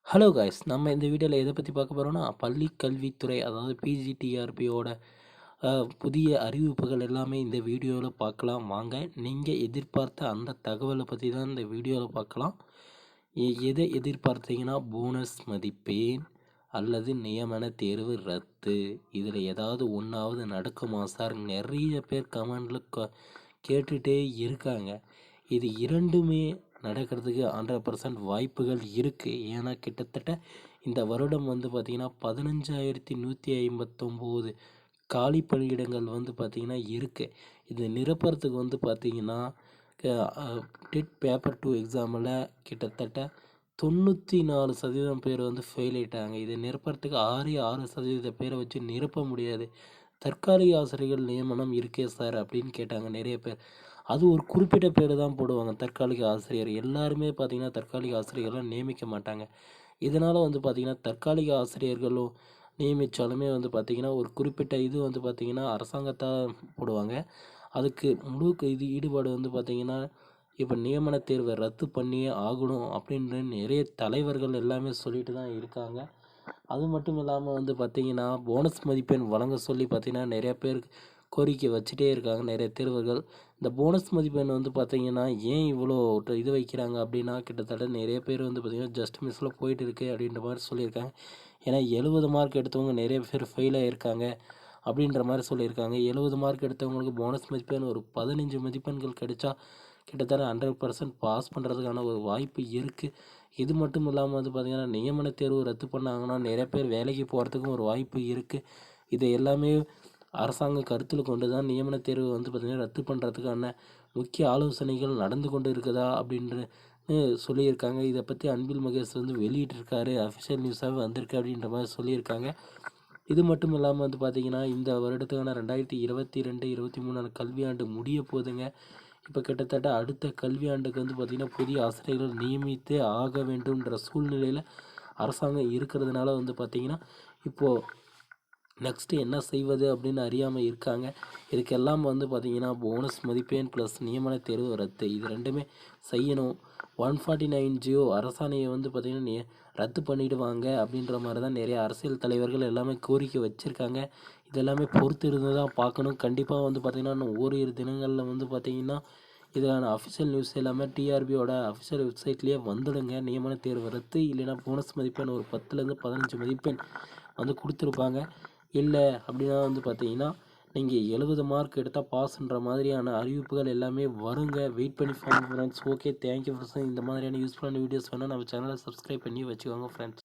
Hello guys, நம்ம இந்த வீடியோவில் எதை பற்றி பார்க்க போகிறோம்னா பள்ளி கல்வித்துறை, அதாவது பிஜிடிஆர்பியோட புதிய அறிவிப்புகள் எல்லாமே இந்த வீடியோவில் பார்க்கலாம். வாங்க, நீங்கள் எதிர்பார்த்த அந்த தகவலை பற்றி தான் இந்த வீடியோவில் பார்க்கலாம். எதை எதிர்பார்த்தீங்கன்னா போனஸ் மதிப்பெண் அல்லது நியமன தேர்வு ரத்து, இதில் ஏதாவது ஒன்றாவது நடக்குமா சார்? நிறைய பேர் கமெண்டில் கேட்டுகிட்டே இருக்காங்க. இது இரண்டுமே நடக்கிறதுக்கு 100% வாய்ப்புகள் இருக்குது. ஏன்னா கிட்டத்தட்ட இந்த வருடம் வந்து பார்த்திங்கன்னா 15,159 காலி பணியிடங்கள் வந்து பார்த்திங்கன்னா இருக்குது. இது நிரப்புறதுக்கு வந்து பார்த்திங்கன்னா டெட் பேப்பர் 2 எக்ஸாமில் கிட்டத்தட்ட 94% பேர் வந்து ஃபெயில் ஆகிட்டாங்க. இதை நிரப்புறதுக்கு 6% பேரை வச்சு நிரப்ப முடியாது. தற்காலிக ஆசிரியர்கள் நியமனம் இருக்கே சார் அப்படின்னு கேட்டாங்க நிறைய பேர். அது ஒரு குறிப்பிட்ட பேர் தான் போடுவாங்க தற்காலிக ஆசிரியர். எல்லாருமே பார்த்திங்கன்னா தற்காலிக ஆசிரியர்கள்லாம் நியமிக்க மாட்டாங்க. இதனால் வந்து பார்த்திங்கன்னா தற்காலிக ஆசிரியர்களும் நியமித்தாலுமே வந்து பார்த்திங்கன்னா ஒரு குறிப்பிட்ட இது வந்து பார்த்திங்கன்னா அரசாங்கத்தால் போடுவாங்க. அதுக்கு முழு ஈடுபாடு வந்து பார்த்திங்கன்னா இப்போ நியமன தேர்வை ரத்து பண்ணியே ஆகணும் அப்படின்ற நிறைய தலைவர்கள் எல்லாமே சொல்லிட்டு தான் இருக்காங்க. அது மட்டும் இல்லாமல் வந்து பார்த்திங்கன்னா போனஸ் மதிப்பெண் வழங்க சொல்லி பார்த்திங்கன்னா நிறைய பேர் கோரிக்கை வச்சுட்டே இருக்காங்க நிறைய தேர்வர்கள். இந்த போனஸ் மதிப்பெண் வந்து பார்த்திங்கன்னா ஏன் இவ்வளோ இது வைக்கிறாங்க அப்படின்னா, கிட்டத்தட்ட நிறைய பேர் வந்து பார்த்திங்கன்னா ஜஸ்ட் மிஸ்ஸில் போயிட்டு இருக்குது அப்படின்ற மாதிரி சொல்லியிருக்காங்க. ஏன்னா 70 மார்க் எடுத்தவங்க நிறைய பேர் ஃபெயில் ஆகியிருக்காங்க அப்படின்ற மாதிரி சொல்லியிருக்காங்க. 70 மார்க் எடுத்தவங்களுக்கு போனஸ் மதிப்பெண் ஒரு 15 மதிப்பெண்கள் கிடைச்சா கிட்டத்தட்ட 100% பாஸ் பண்ணுறதுக்கான ஒரு வாய்ப்பு இருக்குது. இது மட்டும் இல்லாமல் வந்து பார்த்திங்கன்னா நியமன தேர்வு ரத்து பண்ணாங்கன்னா நிறைய பேர் வேலைக்கு போகிறதுக்கும் ஒரு வாய்ப்பு இருக்குது. இது எல்லாமே அரசாங்கம் கருத்தில் கொண்டு தான் நியமன தேர்வு வந்து பார்த்திங்கன்னா ரத்து பண்ணுறதுக்கான முக்கிய ஆலோசனைகள் நடந்து கொண்டு இருக்குதா அப்படின்ற சொல்லியிருக்காங்க. இதை பற்றி அன்பில் மகேஷ் வந்து வெளியிட்டிருக்காரு, அஃபிஷியல் நியூஸாகவே வந்திருக்கு அப்படின்ற மாதிரி சொல்லியிருக்காங்க. இது மட்டும் இல்லாமல் வந்து பார்த்திங்கன்னா இந்த வருடத்துக்கான 2022-23 கல்வியாண்டு முடிய போதுங்க. இப்போ கிட்டத்தட்ட அடுத்த கல்வியாண்டுக்கு வந்து பார்த்திங்கன்னா புதிய ஆசிரியர்கள் நியமித்தே ஆக வேண்டும்ன்ற சூழ்நிலையில் அரசாங்கம் இருக்கிறதுனால வந்து பார்த்திங்கன்னா இப்போது நெக்ஸ்ட்டு என்ன செய்வது அப்படின்னு அறியாமல் இருக்காங்க. இதுக்கெல்லாம் வந்து பார்த்திங்கன்னா போனஸ் மதிப்பெண் ப்ளஸ் நியமன தேர்வு ரத்து, இது ரெண்டுமே செய்யணும். 149 அரசாணையை வந்து பார்த்திங்கன்னா ரத்து பண்ணிவிடுவாங்க அப்படின்ற மாதிரி தான் நிறைய அரசியல் தலைவர்கள் எல்லாமே கோரிக்கை வச்சுருக்காங்க. இதெல்லாமே பொறுத்து இருந்து தான் பார்க்கணும். கண்டிப்பாக வந்து பார்த்திங்கன்னா இன்னும் ஓரிரு தினங்களில் வந்து பார்த்திங்கன்னா இதான அஃபிஷியல் நியூஸ் எல்லாமே டிஆர்பியோட அஃபிஷியல் வெப்சைட்லேயே வந்துடுங்க. நியமன தேர்வு ரத்து, இல்லைன்னா போனஸ் மதிப்பெண் ஒரு 10லேருந்து 15 மதிப்பெண் வந்து கொடுத்துருப்பாங்க. இல்லை அப்படின்னா வந்து பார்த்தீங்கன்னா நீங்கள் 70 மார்க் எடுத்தால் பாஸ்ன்ற மாதிரியான அறிவிப்புகள் எல்லாமே வருங்க. வெயிட் பண்ணி ஃப்ரெண்ட்ஸ். Okay, thank you friends. இந்த மாதிரியான யூஸ்ஃபுல்லான வீடியோஸ் வேணால் நம்ம சேனலை சப்ஸ்கிரைப் பண்ணி வச்சுக்கோங்க ஃப்ரெண்ட்ஸ்.